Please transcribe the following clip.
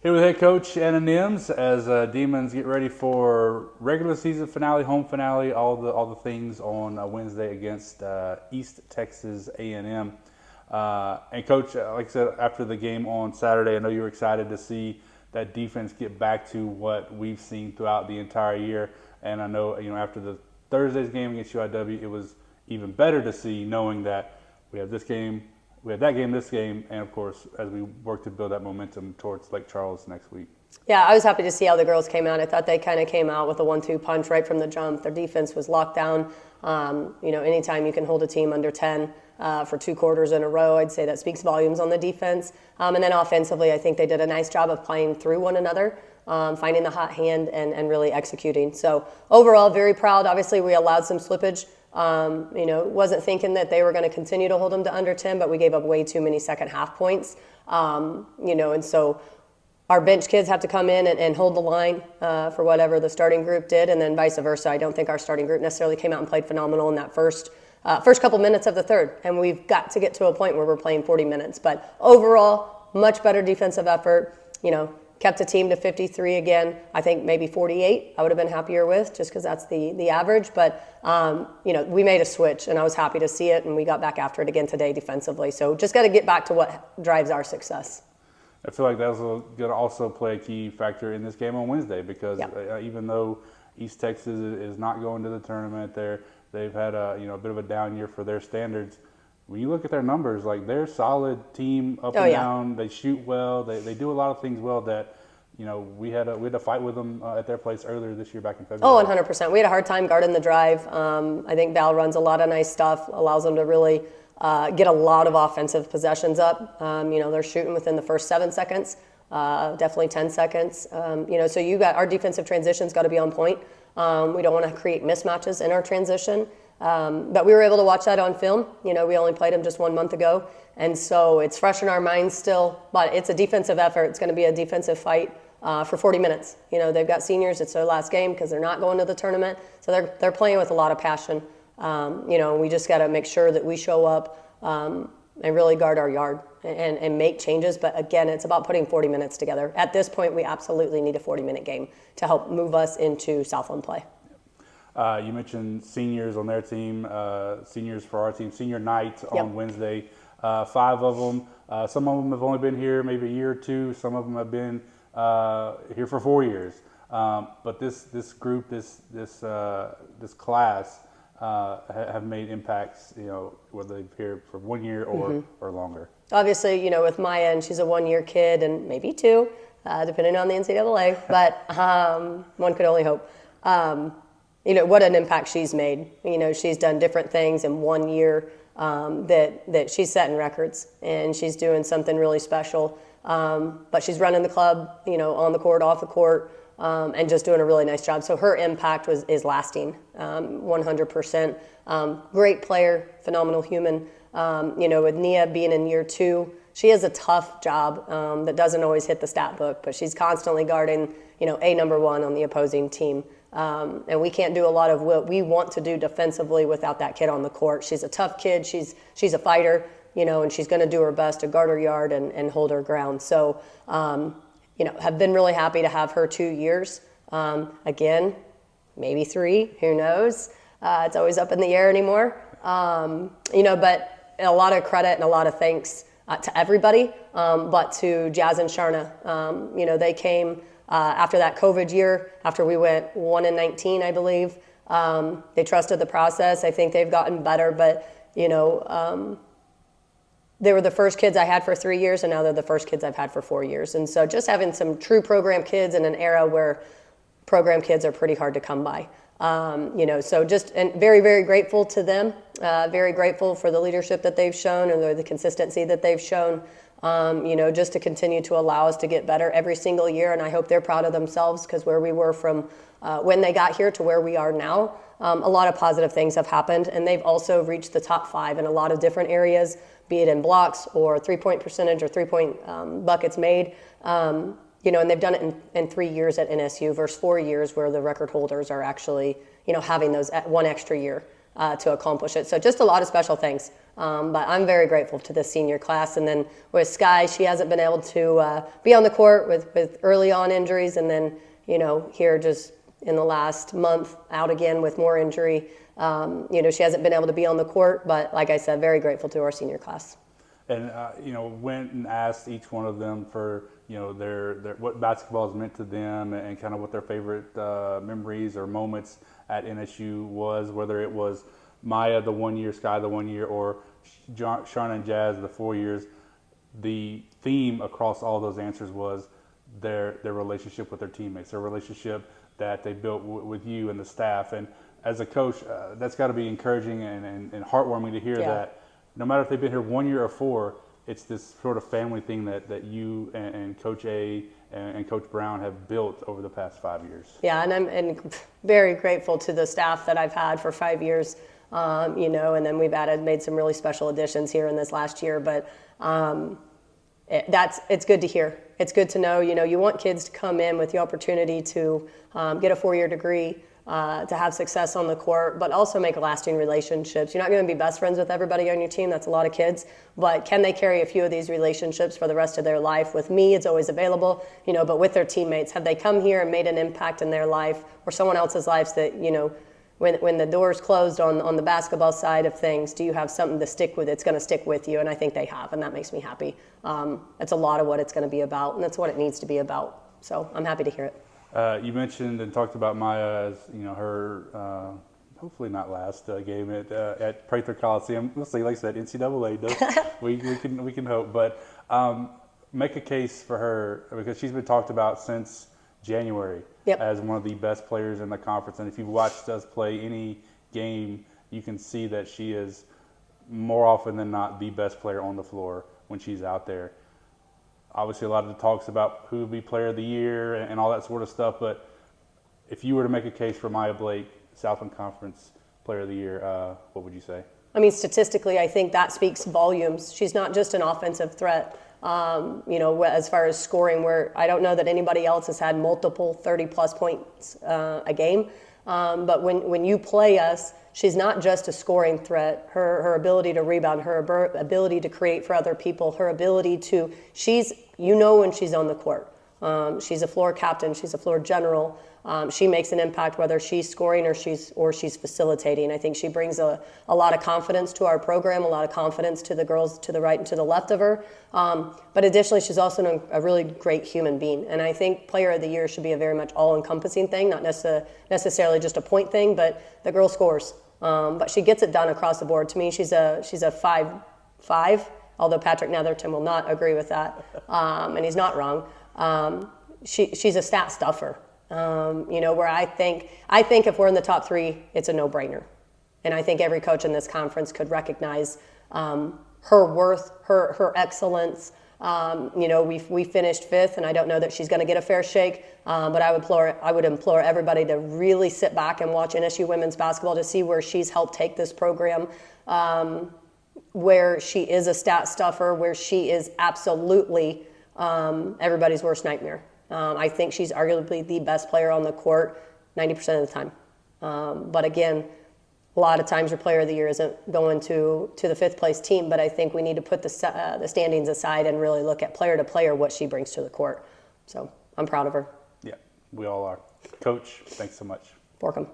Here with head coach Anna Nimz as Demons get ready for regular season finale, home finale, all the things on Wednesday against East Texas A&M. And coach, like I said, after the game on Saturday, I know you were excited to see that defense get back to what we've seen throughout the entire year. And I know after the Thursday's game against UIW, it was even better to see knowing that we have this game. We had that game, this game, and of course, as we work to build that momentum towards Lake Charles next week. Yeah, I was happy to see how the girls came out. I thought they kind of came out with a 1-2 punch right from the jump. Their defense was locked down. Anytime you can hold a team under 10 for 2 quarters in a row, I'd say that speaks volumes on the defense. And then offensively, I think they did a nice job of playing through one another, finding the hot hand and really executing. So overall, very proud. Obviously, we allowed some slippage. Wasn't thinking that they were going to continue to hold them to under 10, but we gave up way too many second half points. And so our bench kids have to come in and hold the line for whatever the starting group did, and then vice versa. I don't think our starting group necessarily came out and played phenomenal in that first couple minutes of the third, and we've got to get to a point where we're playing 40 minutes. But overall, much better defensive effort. Kept the team to 53 again. I think maybe 48 I would have been happier with, just because that's the average. But, we made a switch, and I was happy to see it, and we got back after it again today defensively. So just got to get back to what drives our success. I feel like that's going to also play a key factor in this game on Wednesday because even though East Texas is not going to the tournament, they've had a bit of a down year for their standards. When you look at their numbers, like they're a solid team up and down. They shoot well. They do a lot of things well that, we had to fight with them at their place earlier this year back in February. 100%. We had a hard time guarding the drive. I think Val runs a lot of nice stuff, allows them to really get a lot of offensive possessions up. They're shooting within the first 7 seconds, definitely 10 seconds. So our defensive transition's got to be on point. We don't want to create mismatches in our transition. But we were able to watch that on film. We only played them just 1 month ago. And so it's fresh in our minds still. But it's a defensive effort. It's going to be a defensive fight for 40 minutes. They've got seniors. It's their last game because they're not going to the tournament. So they're playing with a lot of passion. We just got to make sure that we show up and really guard our yard and make changes. But again, it's about putting 40 minutes together. At this point, we absolutely need a 40-minute game to help move us into Southland play. You mentioned seniors on their team, seniors for our team, senior night on Wednesday. 5 of them. Some of them have only been here maybe a year or 2. Some of them have been here for 4 years. But this group, this class, have made impacts. Whether they're here for 1 year or longer. Obviously, with Maya, she's a 1-year kid, and maybe 2, depending on the NCAA. But one could only hope. What an impact she's made. She's done different things in 1 year that she's setting records, and she's doing something really special. But she's running the club, on the court, off the court, and just doing a really nice job. So her impact is lasting, 100%. Great player, phenomenal human. With Nia being in year 2, she has a tough job that doesn't always hit the stat book, but she's constantly guarding, a number 1 on the opposing team. And we can't do a lot of what we want to do defensively without that kid on the court. She's a tough kid. She's a fighter, and she's going to do her best to guard her yard and hold her ground. So, have been really happy to have her 2 years. Again, maybe 3, who knows? It's always up in the air anymore. But a lot of credit and a lot of thanks to everybody, but to Jazz and Sharna. They came after that COVID year, after we went 1-19, I believe. They trusted the process. I think they've gotten better, but, they were the first kids I had for 3 years, and now they're the first kids I've had for 4 years. And so just having some true program kids in an era where program kids are pretty hard to come by. So just and very, very grateful to them, very grateful for the leadership that they've shown and the consistency that they've shown, just to continue to allow us to get better every single year. And I hope they're proud of themselves because where we were from when they got here to where we are now, a lot of positive things have happened. And they've also reached the top 5 in a lot of different areas, be it in blocks or 3-point percentage or 3-point buckets made. And they've done it in 3 years at NSU versus 4 years where the record holders are actually, having those 1 extra year to accomplish it. So just a lot of special things. But I'm very grateful to this senior class. And then with Sky, she hasn't been able to be on the court with early on injuries, and then here just in the last month out again with more injury. She hasn't been able to be on the court, but like I said, very grateful to our senior class. And went and asked each one of them for their what basketball has meant to them, and kind of what their favorite memories or moments at NSU was, whether it was Maya the 1 year, Sky the 1 year, or Shauna and Jazz the 4 years. The theme across all those answers was their relationship with their teammates, their relationship that they built with you and the staff. And as a coach, that's got to be encouraging and heartwarming to hear that no matter if they've been here 1 year or 4, it's this sort of family thing that you and Coach A and Coach Brown have built over the past 5 years. Yeah, and I'm very grateful to the staff that I've had for 5 years, and then we've made some really special additions here in this last year. But it's good to hear. It's good to know, you want kids to come in with the opportunity to get a 4-year degree, to have success on the court, but also make lasting relationships. You're not going to be best friends with everybody on your team. That's a lot of kids. But can they carry a few of these relationships for the rest of their life? With me, it's always available, but with their teammates. Have they come here and made an impact in their life or someone else's lives that, when the door's closed on the basketball side of things, do you have something to stick with? It's going to stick with you, and I think they have, and that makes me happy. That's a lot of what it's going to be about, and that's what it needs to be about. So I'm happy to hear it. You mentioned and talked about Maya as her hopefully not last game at Prather Coliseum. We'll see, like I said, NCAA does. we can hope, but make a case for her, because she's been talked about since January as one of the best players in the conference. And if you've watched us play any game, you can see that she is more often than not the best player on the floor when she's out there. Obviously, a lot of the talks about who would be player of the year and all that sort of stuff. But if you were to make a case for Maya Blake, Southland Conference player of the year, what would you say? I mean, statistically, I think that speaks volumes. She's not just an offensive threat, as far as scoring, where I don't know that anybody else has had multiple 30-plus points a game. But when you play us, she's not just a scoring threat. Her ability to rebound, her ability to create for other people, her ability to, when she's on the court. She's a floor captain, she's a floor general. She makes an impact whether she's scoring or she's facilitating. I think she brings a lot of confidence to our program, a lot of confidence to the girls to the right and to the left of her. But additionally, she's also a really great human being. And I think Player of the Year should be a very much all-encompassing thing, not necessarily just a point thing, but the girl scores. But she gets it done across the board. To me, she's a 5-5, although Patrick Netherton will not agree with that, and he's not wrong. She's a stat stuffer. Where I think if we're in the top 3, it's a no-brainer. And I think every coach in this conference could recognize her worth, her excellence. We finished 5th, and I don't know that she's going to get a fair shake. But I would implore everybody to really sit back and watch NSU women's basketball to see where she's helped take this program, where she is a stat stuffer, where she is absolutely everybody's worst nightmare. I think she's arguably the best player on the court 90% of the time. But again, a lot of times your Player of the Year isn't going to the 5th place team, but I think we need to put the standings aside and really look at player to player what she brings to the court. So I'm proud of her. Yeah, we all are. Coach, thanks so much. Welcome.